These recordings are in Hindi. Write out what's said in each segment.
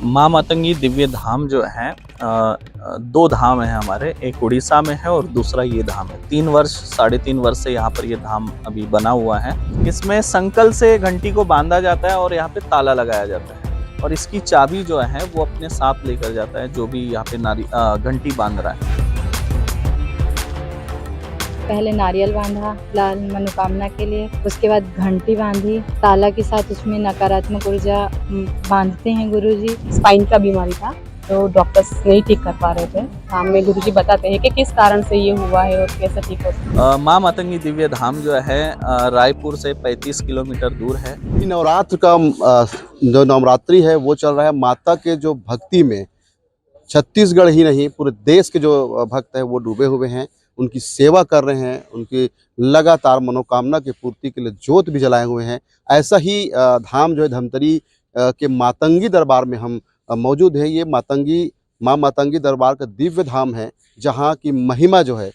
माँ मातंगी दिव्य धाम जो है दो धाम है हमारे, एक उड़ीसा में है और दूसरा ये धाम है। 3 वर्ष 3.5 वर्ष से यहाँ पर ये धाम अभी बना हुआ है। इसमें संकल से घंटी को बांधा जाता है और यहाँ पे ताला लगाया जाता है और इसकी चाबी जो है वो अपने साथ लेकर जाता है जो भी यहाँ पे घंटी बांध रहा है। पहले नारियल बांधा लाल मनोकामना के लिए, उसके बाद घंटी बांधी, ताला के साथ उसमें नकारात्मक ऊर्जा बांधते हैं गुरुजी। स्पाइन का बीमारी था तो डॉक्टर्स नहीं ठीक कर पा रहे थे। धाम में गुरुजी बताते हैं कि किस कारण से ये हुआ है और कैसे ठीक हो सकता है। माँ मातंगी दिव्य धाम जो है रायपुर से 35 किलोमीटर दूर है। नवरात्र का जो नवरात्रि है वो चल रहा है। माता के जो भक्ति में छत्तीसगढ़ ही नहीं पूरे देश के जो भक्त हैं वो डूबे हुए हैं, उनकी सेवा कर रहे हैं, उनकी लगातार मनोकामना की पूर्ति के लिए ज्योत भी जलाए हुए हैं। ऐसा ही धाम जो है धमतरी के मातंगी दरबार में हम मौजूद है। ये माँ मातंगी दरबार का दिव्य धाम है जहाँ की महिमा जो है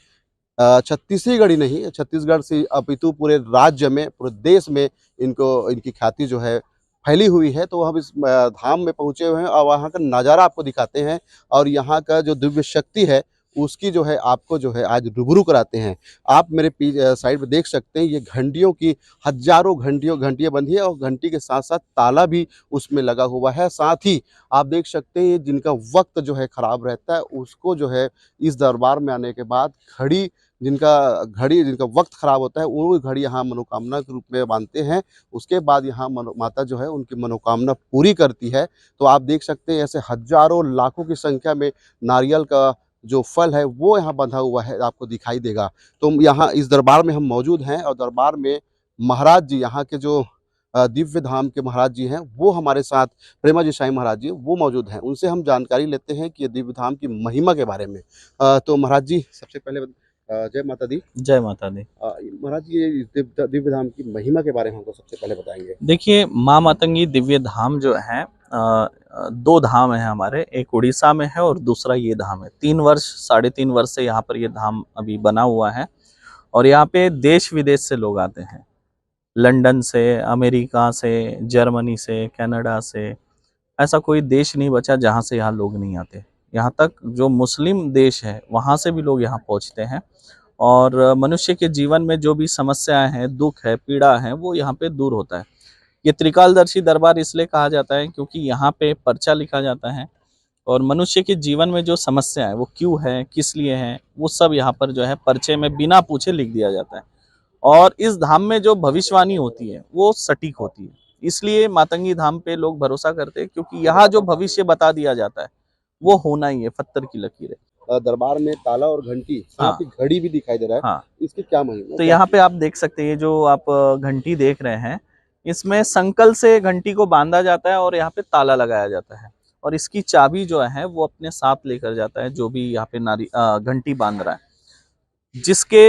छत्तीसगढ़ ही नहीं, छत्तीसगढ़ से अपितु पूरे राज्य में पूरे देश में इनकी ख्याति जो है फैली हुई है। तो हम इस धाम में पहुँचे हुए हैं और वहाँ का नज़ारा आपको दिखाते हैं और यहाँ का जो दिव्य शक्ति है उसकी जो है आपको जो है आज रूबरू कराते हैं। आप मेरे साइड पे देख सकते हैं ये घंटियों की हजारों घंटियां बंधी है और घंटी के साथ साथ ताला भी उसमें लगा हुआ है। साथ ही आप देख सकते हैं जिनका वक्त जो है ख़राब रहता है उसको जो है इस दरबार में आने के बाद जिनका वक्त ख़राब होता है वो घड़ी यहाँ मनोकामना के रूप में बांधते हैं। उसके बाद यहाँ माता जो है उनकी मनोकामना पूरी करती है। तो आप देख सकते हैं ऐसे हजारों लाखों की संख्या में नारियल का जो फल है वो यहाँ बंधा हुआ है, आपको दिखाई देगा। तो यहाँ इस दरबार में हम मौजूद हैं और दरबार में महाराज जी, यहाँ के जो दिव्य धाम के महाराज जी हैं वो हमारे साथ, प्रेमा जी शाही महाराज जी वो मौजूद हैं। उनसे हम जानकारी लेते हैं कि ये दिव्य धाम की महिमा के बारे में। तो महाराज जी सबसे पहले जय माता दी। जय माता दी। महाराज जी ये दिव्य धाम की महिमा के बारे में हमको सबसे पहले बताएंगे। देखिए, माँ मातंगी दिव्य धाम जो है दो धाम है हमारे, एक उड़ीसा में है और दूसरा ये धाम है। 3 वर्ष 3.5 वर्ष से यहाँ पर ये धाम अभी बना हुआ है और यहाँ पे देश विदेश से लोग आते हैं, लंदन से, अमेरिका से, जर्मनी से, कनाडा से। ऐसा कोई देश नहीं बचा जहाँ से यहाँ लोग नहीं आते। यहाँ तक जो मुस्लिम देश है वहाँ से भी लोग यहाँ पहुँचते हैं और मनुष्य के जीवन में जो भी समस्याएं हैं, दुख है, पीड़ा है, वो यहाँ पे दूर होता है। ये त्रिकालदर्शी दरबार इसलिए कहा जाता है क्योंकि यहाँ पे पर्चा लिखा जाता है और मनुष्य के जीवन में जो समस्या है वो क्यों है, किस लिए है, वो सब यहाँ पर जो है पर्चे में बिना पूछे लिख दिया जाता है। और इस धाम में जो भविष्यवाणी होती है वो सटीक होती है, इसलिए मातंगी धाम पे लोग भरोसा करते हैं क्योंकि यहाँ जो भविष्य बता दिया जाता है वो होना ही है, पत्थर की लकीर है। दरबार में ताला और घंटी, साथ ही घड़ी भी दिखाई दे रहा है। हाँ, इसकी क्या महिमा? तो यहाँ पे आप देख सकते हैं जो आप घंटी देख रहे हैं, इसमें संकल से घंटी को बांधा जाता है और यहाँ पे ताला लगाया जाता है और इसकी चाबी जो है वो अपने साथ लेकर जाता है जो भी यहाँ पे घंटी बांध रहा है। जिसके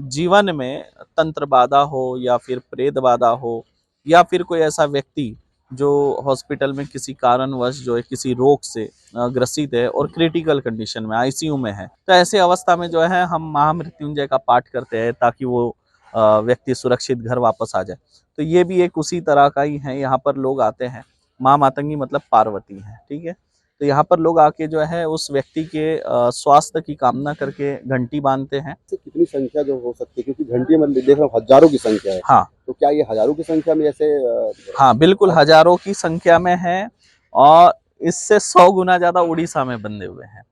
जीवन में तंत्र बाधा हो या फिर प्रेत बाधा हो या फिर कोई ऐसा व्यक्ति जो हॉस्पिटल में किसी कारणवश जो है किसी रोग से ग्रसित है और क्रिटिकल कंडीशन में आईसीयू में है, तो ऐसी अवस्था में जो है हम महामृत्युंजय का पाठ करते हैं ताकि वो व्यक्ति सुरक्षित घर वापस आ जाए। तो ये भी एक उसी तरह का ही है। यहाँ पर लोग आते हैं, माँ मातंगी मतलब पार्वती है, ठीक है। तो यहाँ पर लोग आके जो है उस व्यक्ति के स्वास्थ्य की कामना करके घंटी बांधते हैं। कितनी संख्या जो हो सकती है, क्योंकि घंटी में देख रहा हूँ हजारों की संख्या है। हाँ, तो क्या ये हजारों की संख्या में ऐसे? हाँ बिल्कुल, हजारों की संख्या में है और इससे 100 गुना ज्यादा उड़ीसा में बंधे हुए हैं।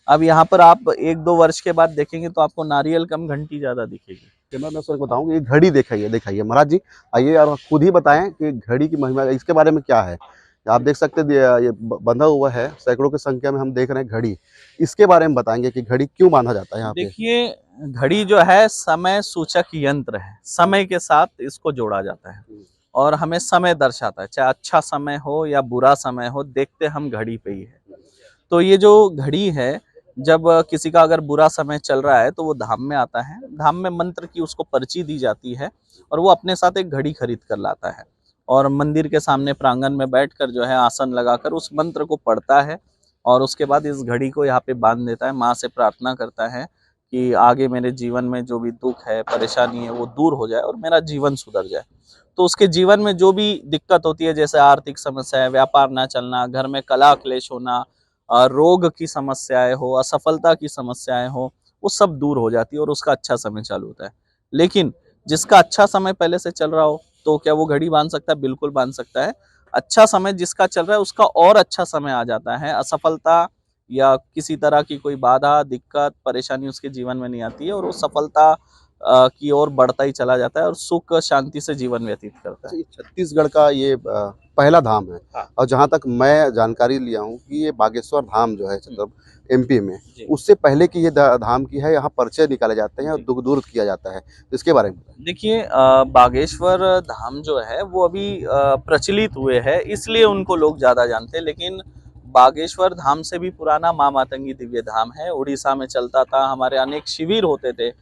अब यहाँ पर आप 1-2 वर्ष के बाद देखेंगे तो आपको नारियल कम घंटी ज्यादा दिखेगी। मैं सर बताऊँ, ये घड़ी दिखाइए महाराज जी, आइए और खुद ही बताएं कि घड़ी की महिमा इसके बारे में क्या है। आप देख सकते हैं ये बंधा हुआ है, सैकड़ों की संख्या में हम देख रहे हैं घड़ी। इसके बारे में बताएंगे कि घड़ी क्यों बांधा जाता है यहाँ पे। देखिए, घड़ी जो है समय सूचक यंत्र है, समय के साथ इसको जोड़ा जाता है और हमें समय दर्शाता है, चाहे अच्छा समय हो या बुरा समय हो, देखते हम घड़ी पे ही है। तो ये जो घड़ी है, जब किसी का अगर बुरा समय चल रहा है तो वो धाम में आता है, धाम में मंत्र की उसको पर्ची दी जाती है और वो अपने साथ एक घड़ी खरीद कर लाता है और मंदिर के सामने प्रांगण में बैठकर जो है आसन लगाकर उस मंत्र को पढ़ता है और उसके बाद इस घड़ी को यहाँ पे बांध देता है। माँ से प्रार्थना करता है कि आगे मेरे जीवन में जो भी दुख है, परेशानी है वो दूर हो जाए और मेरा जीवन सुधर जाए। तो उसके जीवन में जो भी दिक्कत होती है, जैसे आर्थिक समस्या है, व्यापार ना चलना, घर में कलह क्लेश होना, रोग की समस्याएं हो, असफलता की समस्याएं हो, वो सब दूर हो जाती है और उसका अच्छा समय चालू होता है। लेकिन जिसका अच्छा समय पहले से चल रहा हो, तो क्या वो घड़ी बांध सकता है? बिल्कुल बांध सकता है। अच्छा समय जिसका चल रहा है उसका और अच्छा समय आ जाता है। असफलता या किसी तरह की कोई बाधा, दिक्कत, परेशानी उसके जीवन में नहीं आती है और वो सफलता की ओर बढ़ता ही चला जाता है और सुख शांति से जीवन व्यतीत करता है। ये छत्तीसगढ़ का ये पहला धाम है। हाँ। और जहाँ तक मैं जानकारी लिया हूँ कि ये बागेश्वर धाम जो है मतलब एमपी में, जी। उससे पहले की ये धाम की है। यहाँ पर्चे निकाले जाते हैं और जी। दुख दूर किया जाता है। तो इसके बारे में बताएं। देखिए, बागेश्वर धाम जो है वो अभी प्रचलित हुए है, इसलिए उनको लोग ज़्यादा जानते हैं। लेकिन बागेश्वर धाम से भी पुराना माँ मातंगी दिव्य धाम है, उड़ीसा में चलता था। हमारे अनेक शिविर होते थे।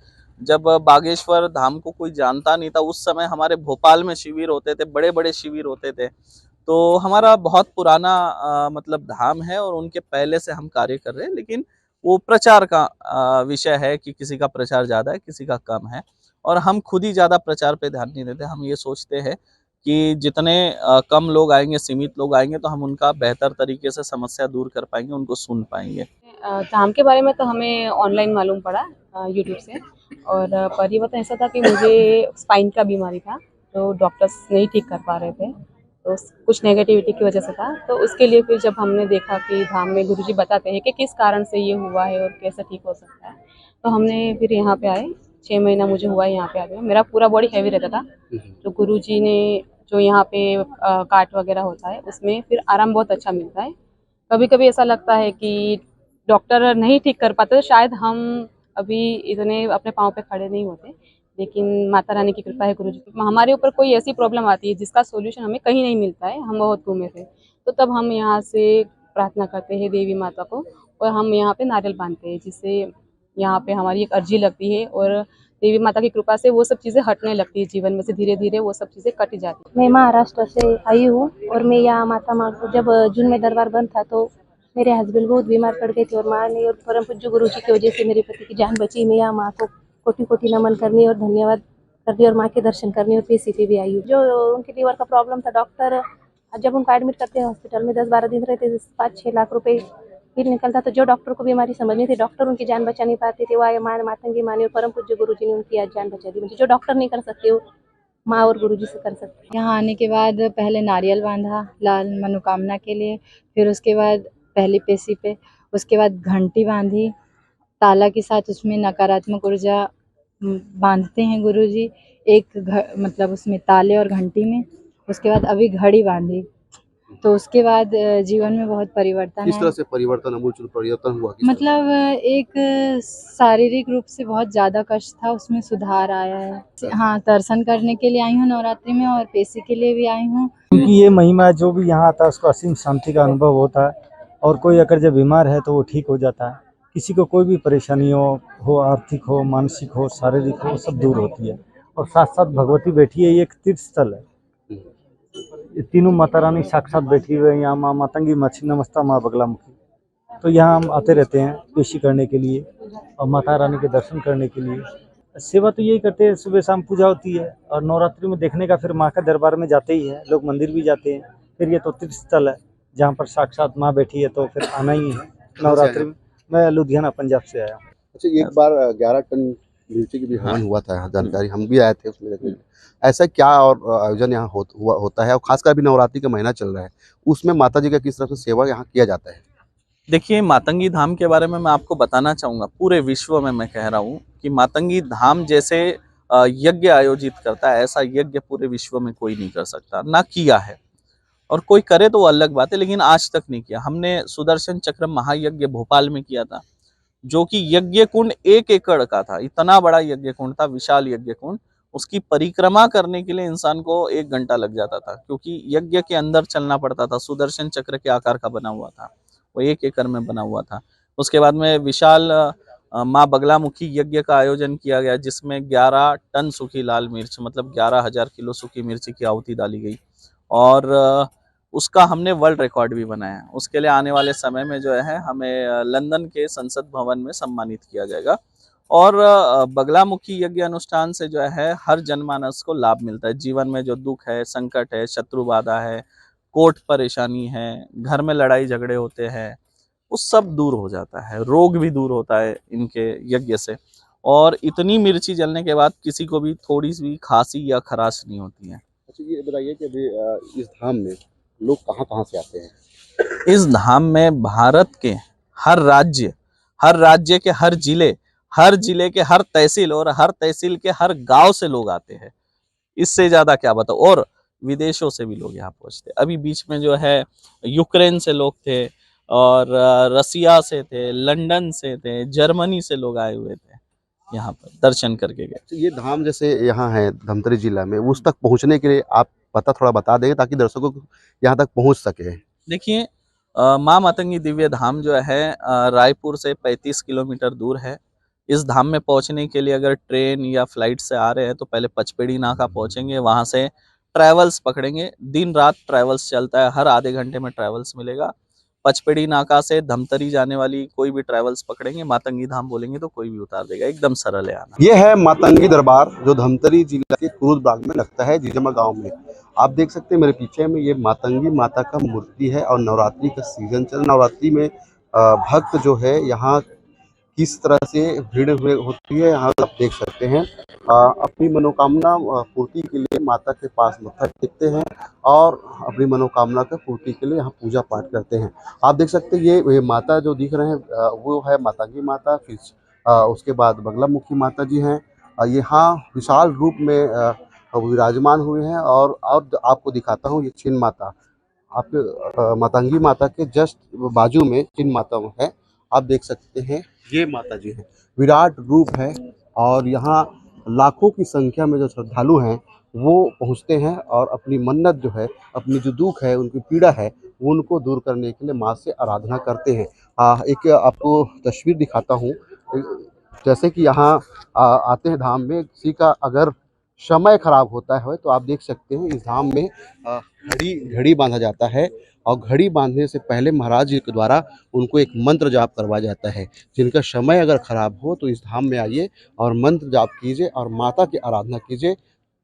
जब बागेश्वर धाम को कोई जानता नहीं था, उस समय हमारे भोपाल में शिविर होते थे, बड़े-बड़े शिविर होते थे। तो हमारा बहुत पुराना मतलब धाम है और उनके पहले से हम कार्य कर रहे हैं। लेकिन वो प्रचार का विषय है कि किसी का प्रचार ज़्यादा है, किसी का कम है। और हम खुद ही ज़्यादा प्रचार पे ध्यान नहीं देते। हम ये सोचते हैं कि जितने कम लोग आएँगे, सीमित लोग आएँगे, तो हम उनका बेहतर तरीके से समस्या दूर कर पाएँगे, उनको सुन पाएँगे। धाम के बारे में तो हमें ऑनलाइन मालूम पड़ा यूट्यूब से। और परिवर्तन ऐसा था कि मुझे स्पाइन का बीमारी था, तो डॉक्टर्स नहीं ठीक कर पा रहे थे, तो कुछ नेगेटिविटी की वजह से था। तो उसके लिए फिर जब हमने देखा कि धाम में गुरुजी बताते हैं कि किस कारण से ये हुआ है और कैसे ठीक हो सकता है, तो हमने फिर यहाँ पे आए। 6 महीना मुझे हुआ है यहाँ पे आए हुए। मेरा पूरा बॉडी हैवी रहता था। तो गुरुजी ने जो यहाँ पे काट वगैरह होता है उसमें फिर आराम बहुत अच्छा मिलता है। कभी कभी ऐसा लगता है कि डॉक्टर नहीं ठीक कर पाते तो शायद हम अभी इतने अपने पाँव पे खड़े नहीं होते। लेकिन माता रानी की कृपा है, गुरुजी की। हमारे ऊपर कोई ऐसी प्रॉब्लम आती है जिसका सॉल्यूशन हमें कहीं नहीं मिलता है, हम बहुत घूमे थे, तो तब हम यहाँ से प्रार्थना करते हैं देवी माता को और हम यहाँ पे नारियल बांधते हैं, जिससे यहाँ पे हमारी एक अर्जी लगती है और देवी माता की कृपा से वो सब चीज़ें हटने लगती है जीवन में से, धीरे धीरे वो सब चीज़ें कट जाती है। मैं महाराष्ट्र से आई हूँ और मैं यहाँ माता माँ को जब जून में दरबार बंद था तो मेरे हस्बैंड बहुत बीमार पड़ गए थे और माँ ने और परम पूज्य गुरु जी की वजह से मेरे पति की जान बची। मैं यहाँ माँ को कोटि कोटि नमन करनी और धन्यवाद करनी और माँ के दर्शन करनी और पीसीपी भी आई हूँ। जो उनके लीवर का प्रॉब्लम था, डॉक्टर जब उनको एडमिट करते हैं हॉस्पिटल में 10-12 दिन रहते, 5-6 लाख रुपए बिल निकलता। तो जो डॉक्टर को बीमारी समझनी थी, डॉक्टर उनकी जान बचा नहीं पाते थे, वो माँ मातंगी माँ ने और परम पूज्य गुरु जी ने उनकी आज जान बचा दी। मुझे जो डॉक्टर नहीं कर सकते वो माँ और गुरुजी से कर सकते हैं। यहाँ आने के बाद पहले नारियल बांधा लाल मनोकामना के लिए, फिर उसके बाद पहली पेशी पे, उसके बाद घंटी बांधी ताला के साथ, उसमें नकारात्मक ऊर्जा बांधते हैं गुरुजी एक मतलब उसमें ताले और घंटी में। उसके बाद अभी घड़ी बांधी, तो उसके बाद जीवन में बहुत परिवर्तन किस तरह है। से परिवर्तन, आमूल परिवर्तन हुआ? मतलब एक शारीरिक रूप से बहुत ज़्यादा कष्ट था, उसमें सुधार आया है। हाँ, दर्शन करने के लिए आई हूँ नवरात्रि में और पेशी के लिए भी आई हूँ। क्योंकि ये महिमा जो भी यहाँ आता है उसको असीम शांति का अनुभव होता है और कोई अगर जब बीमार है तो वो ठीक हो जाता है। किसी को कोई भी परेशानी हो आर्थिक हो, मानसिक हो, शारीरिक हो, सब दूर होती है। और साथ साथ भगवती बैठी है, ये एक तीर्थ स्थल है। ये तीनों माता रानी साक्षात बैठी हुई है यहाँ, माँ मातंगी, माँ छिन्नमस्ता, माँ बगलामुखी। तो यहाँ हम आते रहते हैं पेशी करने के लिए और माता रानी के दर्शन करने के लिए। सेवा तो यही करते हैं, सुबह शाम पूजा होती है और नवरात्रि में देखने का फिर माँ का दरबार में जाते ही है, लोग मंदिर भी जाते हैं। फिर ये तो तीर्थ स्थल है जहाँ पर साक्षात माँ बैठी है, तो फिर आना ही है नवरात्रि में। मैं लुधियाना पंजाब से आया हूँ। अच्छा, एक बार 11 टन मिर्ची की भी हवन हुआ था, जानकारी हम भी आए थे उसमें देखने। ऐसा क्या और आयोजन यहाँ होता है और खासकर अभी नवरात्रि का महीना चल रहा है, उसमें माता जी का किस तरह से सेवा यहाँ किया जाता है? देखिए, मातंगी धाम के बारे में मैं आपको बताना चाहूँगा। पूरे विश्व में मैं कह रहा हूँ कि मातंगी धाम जैसे यज्ञ आयोजित करता है, ऐसा यज्ञ पूरे विश्व में कोई नहीं कर सकता, ना किया है। और कोई करे तो वो अलग बात है, लेकिन आज तक नहीं किया। हमने सुदर्शन चक्र महायज्ञ भोपाल में किया था, जो कि यज्ञ कुंड 1 एकड़ का था। इतना बड़ा यज्ञ कुंड था, विशाल यज्ञ कुंड। उसकी परिक्रमा करने के लिए इंसान को 1 घंटा लग जाता था, क्योंकि यज्ञ के अंदर चलना पड़ता था। सुदर्शन चक्र के आकार का बना हुआ था, वो 1 एकड़ में बना हुआ था। उसके बाद में विशाल माँ बगलामुखी यज्ञ का आयोजन किया गया, जिसमें 11 टन सूखी लाल मिर्च, मतलब 11,000 किलो सूखी मिर्ची की आहुति डाली गई और उसका हमने वर्ल्ड रिकॉर्ड भी बनाया। उसके लिए आने वाले समय में जो है हमें लंदन के संसद भवन में सम्मानित किया जाएगा और बगलामुखी यज्ञ अनुष्ठान से जो है हर जनमानस को लाभ मिलता है। जीवन में जो दुख है, संकट है, शत्रु बाधा है, कोर्ट परेशानी है, घर में लड़ाई झगड़े होते हैं, वो सब दूर हो जाता है। रोग भी दूर होता है इनके यज्ञ से। और इतनी मिर्ची जलने के बाद किसी को भी थोड़ी सी भी खांसी या खराश नहीं होती है। अच्छा, ये बताइए कि अभी इस धाम में लोग कहाँ-कहाँ से आते हैं? इस धाम में भारत के हर राज्य के हर जिले के हर तहसील और हर तहसील के हर गांव से लोग आते हैं। इससे ज्यादा क्या बताओ। और विदेशों से भी लोग यहाँ पहुंचते। अभी बीच में जो है यूक्रेन से लोग थे और रसिया से थे, लंदन से थे, जर्मनी से लोग आए हुए थे, यहाँ पर दर्शन करके गए। तो ये धाम जैसे यहाँ है धमतरी जिला में, उस तक पहुँचने के लिए आप थोड़ा बता दें ताकि दर्शकों को यहाँ तक पहुँच सके। देखिए, माँ मातंगी दिव्य धाम जो है रायपुर से 35 किलोमीटर दूर है। इस धाम में पहुंचने के लिए अगर ट्रेन या फ्लाइट से आ रहे हैं तो पहले पचपेड़ी नाका पहुंचेंगे, वहां से ट्रैवल्स पकड़ेंगे। दिन रात ट्रैवल्स चलता है, हर आधे घंटे में ट्रैवल्स मिलेगा। पचपेड़ी नाका से धमतरी जाने वाली कोई भी ट्रैवल्स पकड़ेंगे, मातंगी धाम बोलेंगे तो कोई भी उतार देगा। एकदम सरल है आना। ये है मातंगी दरबार जो धमतरी जिला के कुरुद बाग में लगता है, जीजमा गांव में। आप देख सकते हैं मेरे पीछे में ये मातंगी माता का मूर्ति है और नवरात्रि का सीजन चल। नवरात्रि में भक्त जो है यहाँ किस तरह से भीड़ हुए होती है यहाँ आप देख सकते हैं। अपनी मनोकामना पूर्ति के लिए माता के पास मत्था टेकते हैं और अपनी मनोकामना की पूर्ति के लिए यहाँ पूजा पाठ करते हैं। आप देख सकते हैं ये माता जो दिख रहे हैं वो है मातंगी माता। फिर उसके बाद बगलामुखी माता जी हैं। यहाँ विशाल रूप में विराजमान हुए हैं। और आपको दिखाता हूँ ये छिन्न माता। आपके मातंगी माता के जस्ट बाजू में छिन्न माता है, आप देख सकते हैं ये माता जी हैं। विराट रूप है और यहाँ लाखों की संख्या में जो श्रद्धालु हैं वो पहुँचते हैं और अपनी मन्नत जो है, अपनी जो दुख है, उनकी पीड़ा है, वो उनको दूर करने के लिए माँ से आराधना करते हैं। एक आपको तस्वीर दिखाता हूँ। जैसे कि यहाँ आते हैं धाम में, किसी का अगर समय खराब होता है तो आप देख सकते हैं इस धाम में घड़ी बांधा जाता है और घड़ी बांधने से पहले महाराज जी के द्वारा उनको एक मंत्र जाप करवाया जाता है। जिनका समय अगर खराब हो तो इस धाम में आइए और मंत्र जाप कीजिए और माता की आराधना कीजिए।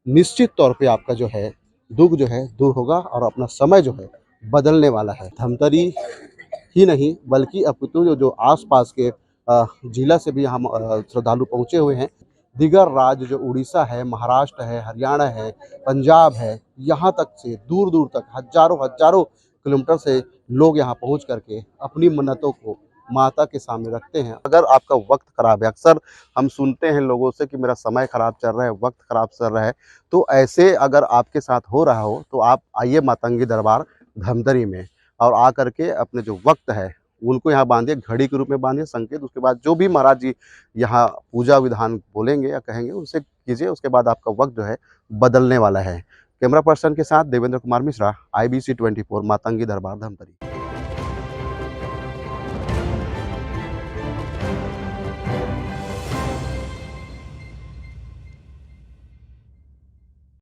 निश्चित तौर पे आपका जो है दुख जो है दूर होगा और अपना समय जो है बदलने वाला है। धमतरी ही नहीं बल्कि अपितु जो आसपास के जिला से भी यहाँ श्रद्धालु पहुँचे हुए हैं। दीगर राज्य जो उड़ीसा है, महाराष्ट्र है, हरियाणा है, पंजाब है, यहाँ तक से दूर दूर तक हजारों किलोमीटर से लोग यहाँ पहुँच करके अपनी मन्नतों को माता के सामने रखते हैं। अगर आपका वक्त खराब है, अक्सर हम सुनते हैं लोगों से कि मेरा समय खराब चल रहा है, वक्त खराब चल रहा है, तो ऐसे अगर आपके साथ हो रहा हो तो आप आइए मातंगी दरबार धमतरी में और आ करके अपने जो वक्त है उनको यहाँ बांधिए, घड़ी के रूप में बांधिए संकेत। उसके बाद जो भी महाराज जी यहाँ पूजा विधान बोलेंगे या कहेंगे उनसे कीजिए। उसके बाद आपका वक्त जो है बदलने वाला है। कैमरा पर्सन के साथ देवेंद्र कुमार मिश्रा, IBC 24 मातंगी दरबार धमतरी।